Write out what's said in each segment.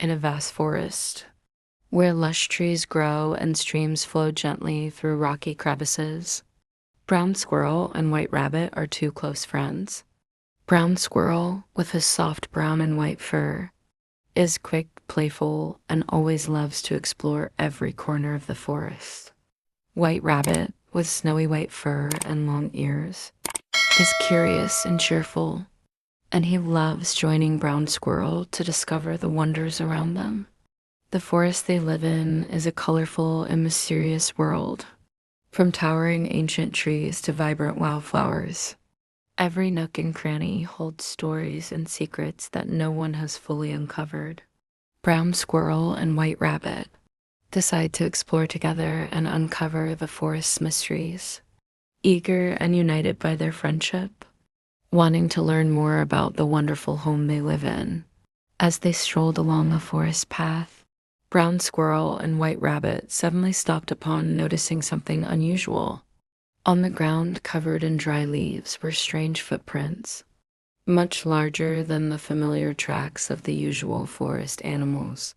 in a vast forest, where lush trees grow and streams flow gently through rocky crevices. Brown Squirrel and White Rabbit are two close friends. Brown Squirrel, with his soft brown and white fur, is quick, playful, and always loves to explore every corner of the forest. White Rabbit, with snowy white fur and long ears, is curious and cheerful, and he loves joining Brown Squirrel to discover the wonders around them. The forest they live in is a colorful and mysterious world, from towering ancient trees to vibrant wildflowers. Every nook and cranny holds stories and secrets that no one has fully uncovered. Brown Squirrel and White Rabbit decide to explore together and uncover the forest's mysteries, eager and united by their friendship, wanting to learn more about the wonderful home they live in. As they strolled along a forest path, Brown Squirrel and White Rabbit suddenly stopped upon noticing something unusual. On the ground, covered in dry leaves, were strange footprints, much larger than the familiar tracks of the usual forest animals.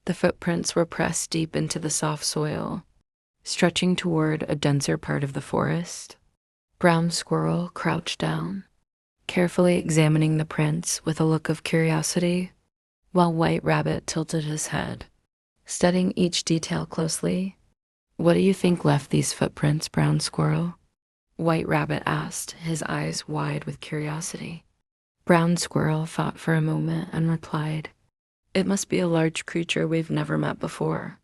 The footprints were pressed deep into the soft soil, stretching toward a denser part of the forest. Brown Squirrel crouched down, carefully examining the prints with a look of curiosity, while White Rabbit tilted his head, studying each detail closely. "What do you think left these footprints, Brown Squirrel?" White Rabbit asked, his eyes wide with curiosity. Brown Squirrel thought for a moment and replied, "It must be a large creature we've never met before."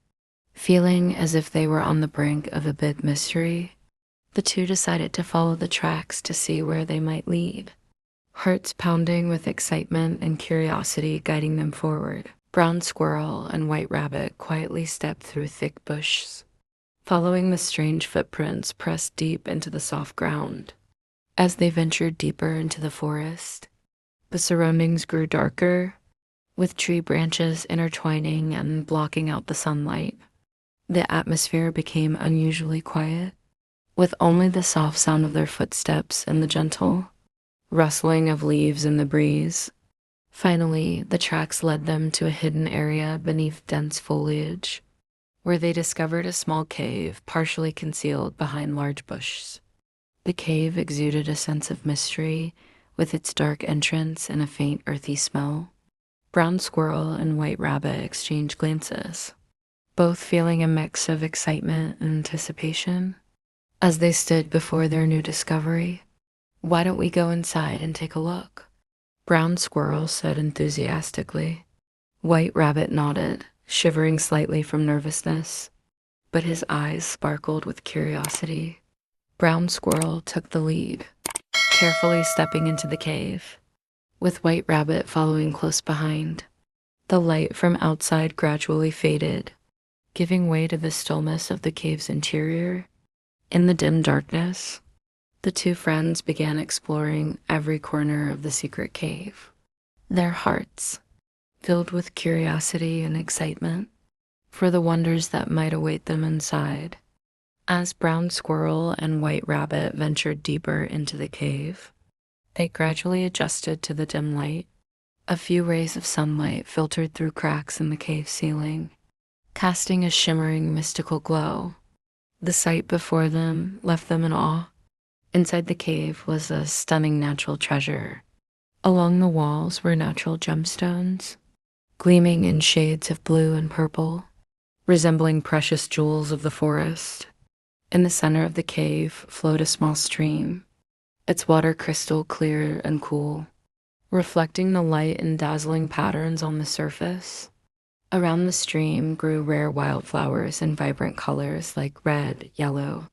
Feeling as if they were on the brink of a big mystery, the two decided to follow the tracks to see where they might lead, hearts pounding with excitement and curiosity guiding them forward. Brown Squirrel and White Rabbit quietly stepped through thick bushes, following the strange footprints pressed deep into the soft ground. As they ventured deeper into the forest, the surroundings grew darker, with tree branches intertwining and blocking out the sunlight. The atmosphere became unusually quiet, with only the soft sound of their footsteps and the gentle rustling of leaves in the breeze. Finally, the tracks led them to a hidden area beneath dense foliage, where they discovered a small cave partially concealed behind large bushes. The cave exuded a sense of mystery, with its dark entrance and a faint earthy smell. Brown Squirrel and White Rabbit exchanged glances, both feeling a mix of excitement and anticipation as they stood before their new discovery. "Why don't we go inside and take a look?" Brown Squirrel said enthusiastically. White Rabbit nodded, shivering slightly from nervousness, but his eyes sparkled with curiosity. Brown Squirrel took the lead, carefully stepping into the cave, with White Rabbit following close behind. The light from outside gradually faded, giving way to the stillness of the cave's interior. In the dim darkness, the two friends began exploring every corner of the secret cave, their hearts filled with curiosity and excitement for the wonders that might await them inside. As Brown Squirrel and White Rabbit ventured deeper into the cave, they gradually adjusted to the dim light. A few rays of sunlight filtered through cracks in the cave ceiling, casting a shimmering, mystical glow. The sight before them left them in awe. Inside the cave was a stunning natural treasure. Along the walls were natural gemstones, gleaming in shades of blue and purple, resembling precious jewels of the forest. In the center of the cave flowed a small stream, its water crystal clear and cool, reflecting the light in dazzling patterns on the surface. Around the stream grew rare wildflowers in vibrant colors like red, yellow,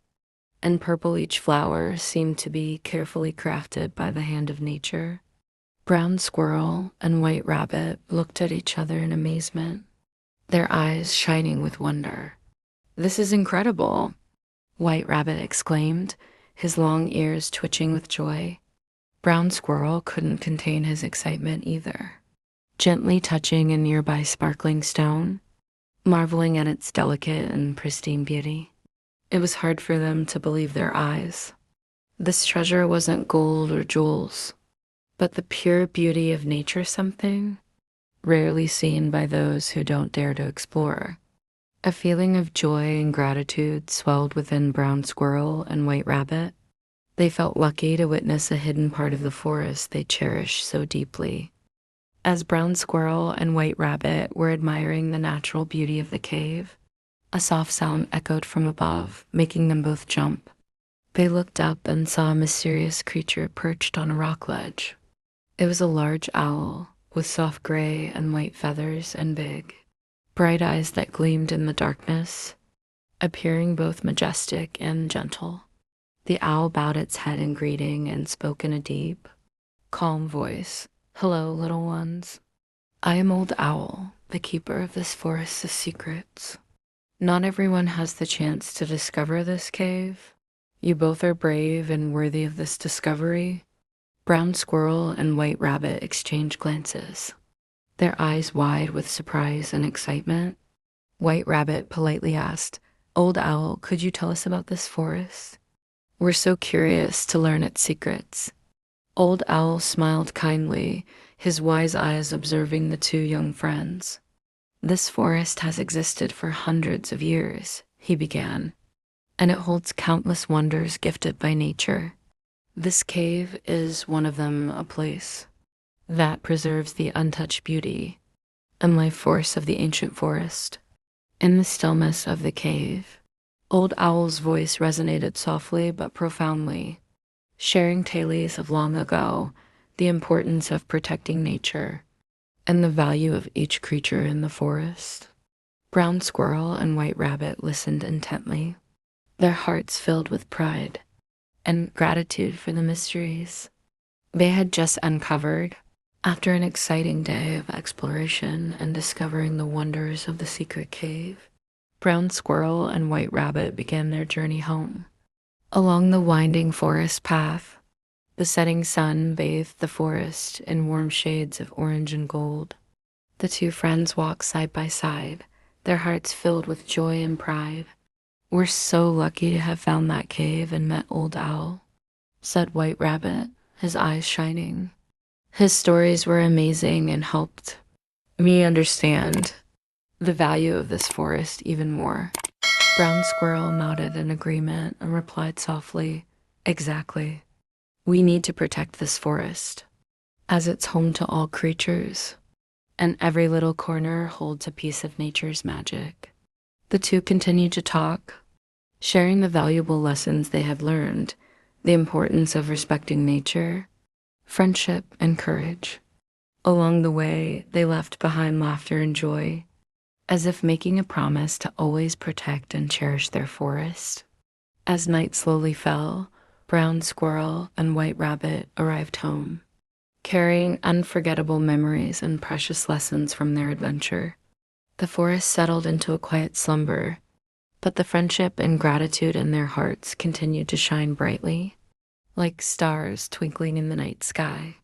and purple. Each flower seemed to be carefully crafted by the hand of nature. Brown Squirrel and White Rabbit looked at each other in amazement, their eyes shining with wonder. "This is incredible," White Rabbit exclaimed, his long ears twitching with joy. Brown Squirrel couldn't contain his excitement either, gently touching a nearby sparkling stone, marveling at its delicate and pristine beauty. It was hard for them to believe their eyes. This treasure wasn't gold or jewels, but the pure beauty of nature, something rarely seen by those who don't dare to explore. A feeling of joy and gratitude swelled within Brown Squirrel and White Rabbit. They felt lucky to witness a hidden part of the forest they cherished so deeply. As Brown Squirrel and White Rabbit were admiring the natural beauty of the cave, a soft sound echoed from above, making them both jump. They looked up and saw a mysterious creature perched on a rock ledge. It was a large owl with soft gray and white feathers and big, bright eyes that gleamed in the darkness, appearing both majestic and gentle. The owl bowed its head in greeting and spoke in a deep, calm voice. "Hello, little ones. I am Old Owl, the keeper of this forest's secrets. Not everyone has the chance to discover this cave. You both are brave and worthy of this discovery." Brown Squirrel and White Rabbit exchanged glances, their eyes wide with surprise and excitement. White Rabbit politely asked, "Old Owl, could you tell us about this forest? We're so curious to learn its secrets." Old Owl smiled kindly, his wise eyes observing the two young friends. "This forest has existed for hundreds of years," he began, "and it holds countless wonders gifted by nature. This cave is one of them, a place that preserves the untouched beauty and life force of the ancient forest." In the stillness of the cave, Old Owl's voice resonated softly but profoundly, sharing tales of long ago, the importance of protecting nature, and the value of each creature in the forest. Brown Squirrel and White Rabbit listened intently, their hearts filled with pride and gratitude for the mysteries they had just uncovered. After an exciting day of exploration and discovering the wonders of the secret cave, Brown Squirrel and White Rabbit began their journey home. Along the winding forest path, the setting sun bathed the forest in warm shades of orange and gold. The two friends walked side by side, their hearts filled with joy and pride. "We're so lucky to have found that cave and met Old Owl," said White Rabbit, his eyes shining. "His stories were amazing and helped me understand the value of this forest even more." Brown Squirrel nodded in agreement and replied softly, "Exactly. We need to protect this forest, as it's home to all creatures, and every little corner holds a piece of nature's magic." The two continued to talk, sharing the valuable lessons they had learned, the importance of respecting nature, friendship, and courage. Along the way, they left behind laughter and joy, as if making a promise to always protect and cherish their forest. As night slowly fell, Brown Squirrel and White Rabbit arrived home, carrying unforgettable memories and precious lessons from their adventure. The forest settled into a quiet slumber, but the friendship and gratitude in their hearts continued to shine brightly, like stars twinkling in the night sky.